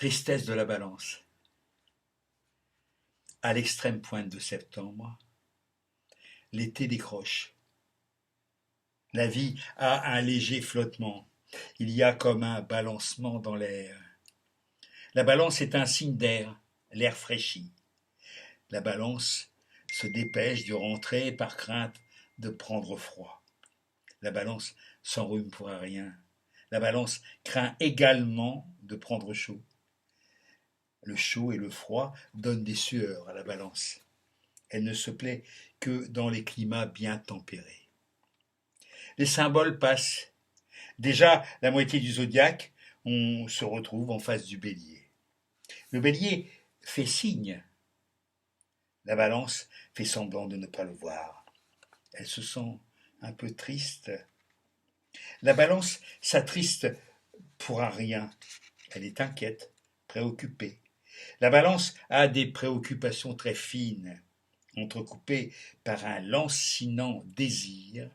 Tristesse de la balance. À l'extrême pointe de septembre, l'été décroche. La vie a un léger flottement. Il y a comme un balancement dans l'air. La balance est un signe d'air, l'air fraîchit. La balance se dépêche de rentrer par crainte de prendre froid. La balance s'enrhume pour rien. La balance craint également de prendre chaud. Le chaud et le froid donnent des sueurs à la balance. Elle ne se plaît que dans les climats bien tempérés. Les symboles passent. Déjà la moitié du zodiaque, on se retrouve en face du bélier. Le bélier fait signe. La balance fait semblant de ne pas le voir. Elle se sent un peu triste. La balance s'attriste pour un rien. Elle est inquiète, préoccupée. La balance a des préoccupations très fines, entrecoupées par un lancinant désir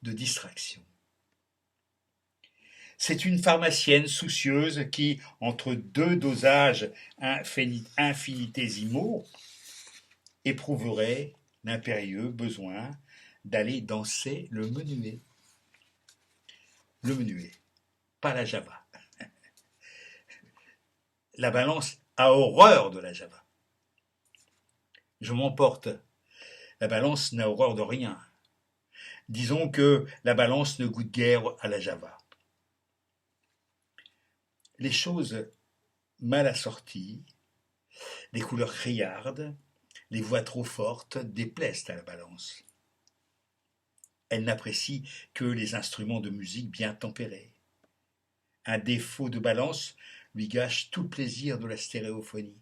de distraction. C'est une pharmacienne soucieuse qui, entre deux dosages infinitésimaux, éprouverait l'impérieux besoin d'aller danser le menuet. Le menuet, pas la java. La balance a horreur de la java. Je m'emporte. La balance n'a horreur de rien. Disons que la balance ne goûte guère à la java. Les choses mal assorties, les couleurs criardes, les voix trop fortes déplaisent à la balance. Elle n'apprécie que les instruments de musique bien tempérés. Un défaut de balance lui gâche tout le plaisir de la stéréophonie.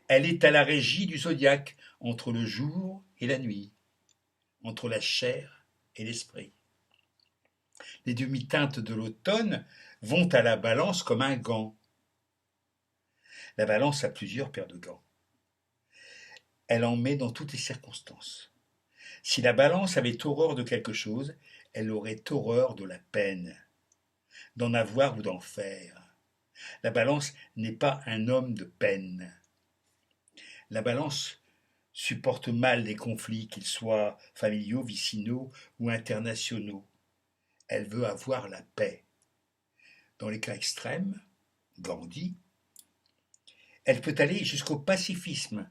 Elle est à la régie du zodiaque entre le jour et la nuit, entre la chair et l'esprit. Les demi-teintes de l'automne vont à la balance comme un gant. La balance a plusieurs paires de gants. Elle en met dans toutes les circonstances. Si la balance avait horreur de quelque chose, elle aurait horreur de la peine, d'en avoir ou d'en faire. La balance n'est pas un homme de peine. La balance supporte mal les conflits, qu'ils soient familiaux, vicinaux ou internationaux. Elle veut avoir la paix. Dans les cas extrêmes, Gandhi, elle peut aller jusqu'au pacifisme.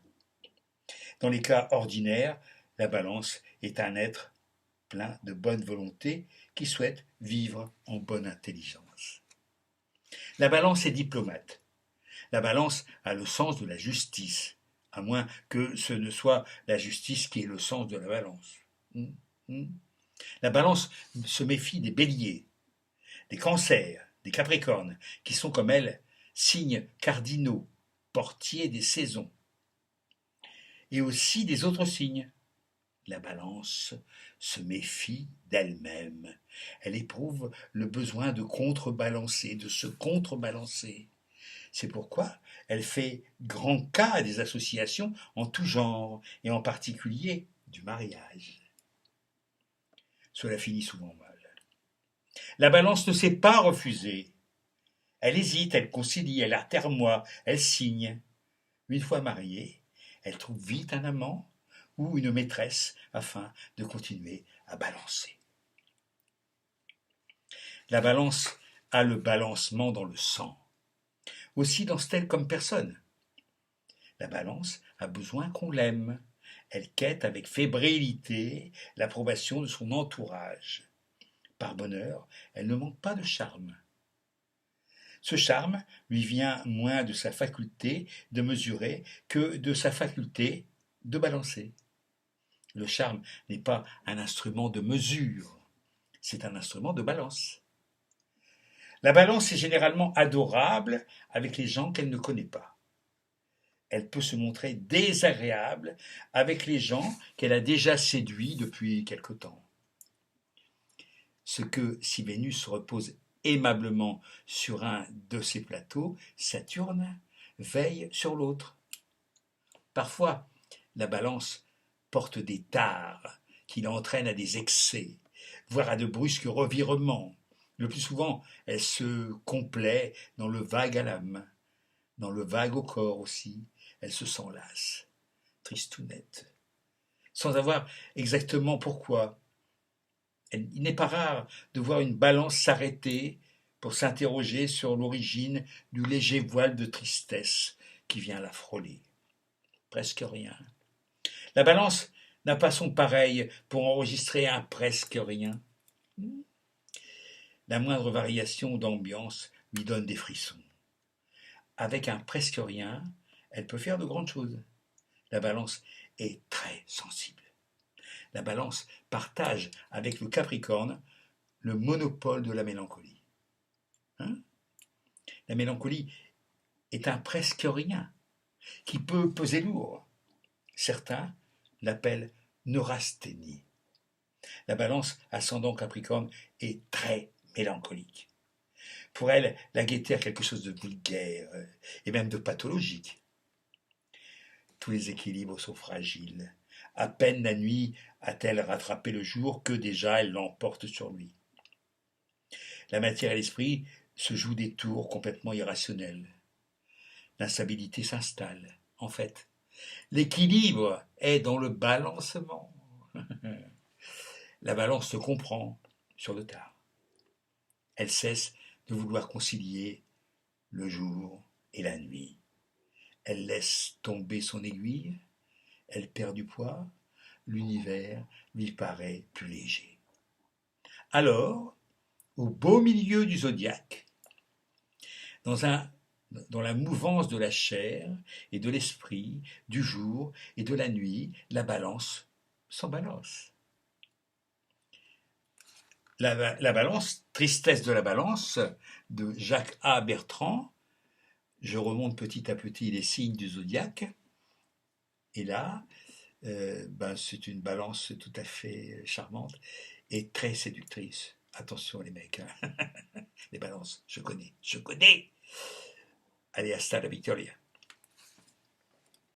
Dans les cas ordinaires, la balance est un être plein de bonne volonté qui souhaite vivre en bonne intelligence. La balance est diplomate. La balance a le sens de la justice, à moins que ce ne soit la justice qui ait le sens de la balance. La balance se méfie des béliers, des cancers, des capricornes, qui sont comme elle, signes cardinaux, portiers des saisons, et aussi des autres signes. La balance se méfie d'elle-même. Elle éprouve le besoin de contrebalancer, de se contrebalancer. C'est pourquoi elle fait grand cas des associations en tout genre, et en particulier du mariage. Cela finit souvent mal. La balance ne sait pas refuser. Elle hésite, elle concilie, elle atermoie, elle signe. Une fois mariée, elle trouve vite un amant ou une maîtresse afin de continuer à balancer. La balance a le balancement dans le sang. Aussi danse-t-elle comme personne. La balance a besoin qu'on l'aime. Elle quête avec fébrilité l'approbation de son entourage. Par bonheur, elle ne manque pas de charme. Ce charme lui vient moins de sa faculté de mesurer que de sa faculté de balancer. Le charme n'est pas un instrument de mesure, c'est un instrument de balance. La balance est généralement adorable avec les gens qu'elle ne connaît pas. Elle peut se montrer désagréable avec les gens qu'elle a déjà séduits depuis quelque temps. Ce que, si Vénus repose aimablement sur un de ses plateaux, Saturne veille sur l'autre. Parfois, la balance porte des tares qui l'entraînent à des excès, voire à de brusques revirements. Le plus souvent, elle se complaît dans le vague à l'âme. dans le vague au corps aussi, elle se sent lasse, tristounette, sans avoir exactement pourquoi. Il n'est pas rare de voir une balance s'arrêter pour s'interroger sur l'origine du léger voile de tristesse qui vient la frôler. Presque rien. La balance n'a pas son pareil pour enregistrer un presque rien. La moindre variation d'ambiance lui donne des frissons. Avec un presque rien, elle peut faire de grandes choses. La balance est très sensible. La balance partage avec le Capricorne le monopole de la mélancolie. La mélancolie est un presque rien qui peut peser lourd. Certains l'appellent neurasthénie. La balance ascendant Capricorne est très mélancolique. Pour elle, la gaieté a quelque chose de vulgaire et même de pathologique. Tous les équilibres sont fragiles. À peine la nuit a-t-elle rattrapé le jour que déjà elle l'emporte sur lui. La matière et l'esprit se jouent des tours complètement irrationnels. L'instabilité s'installe. En fait, l'équilibre est dans le balancement. La balance se comprend sur le tard. Elle cesse de vouloir concilier le jour et la nuit. Elle laisse tomber son aiguille, elle perd du poids, l'univers lui paraît plus léger. Alors, au beau milieu du zodiaque, dans la mouvance de la chair et de l'esprit, du jour et de la nuit, la balance s'en balance. La balance, Tristesse de la balance, de Jacques A. Bertrand. Je remonte petit à petit les signes du zodiaque. Et là, c'est une balance tout à fait charmante et très séductrice. Attention les mecs, hein. Les balances, je connais. Allez, hasta la victoria.